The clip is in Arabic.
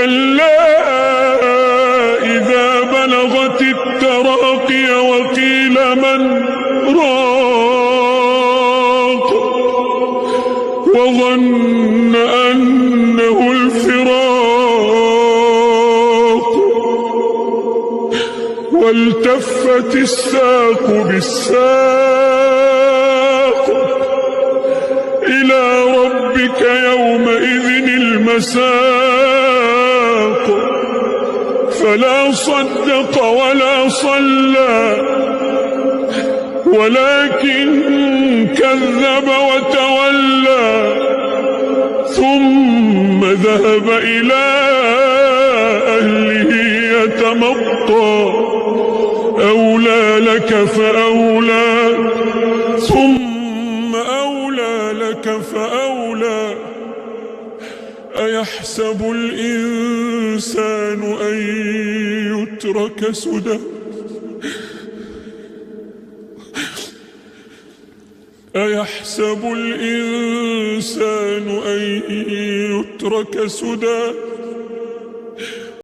كلا إذا بلغت التراقي وقيل من راق وظن أنه الفراق والتفت الساق بالساق إلى ربك يومئذ المساق فلا صدق ولا صلى ولكن كذب وتولى ثم ذهب إلى أهله يتمطى أولى لك فأولى ثم أولى لك فأولى أيحسب الإنسان أن يترك سدى أيحسب الإنسان أن يترك سدى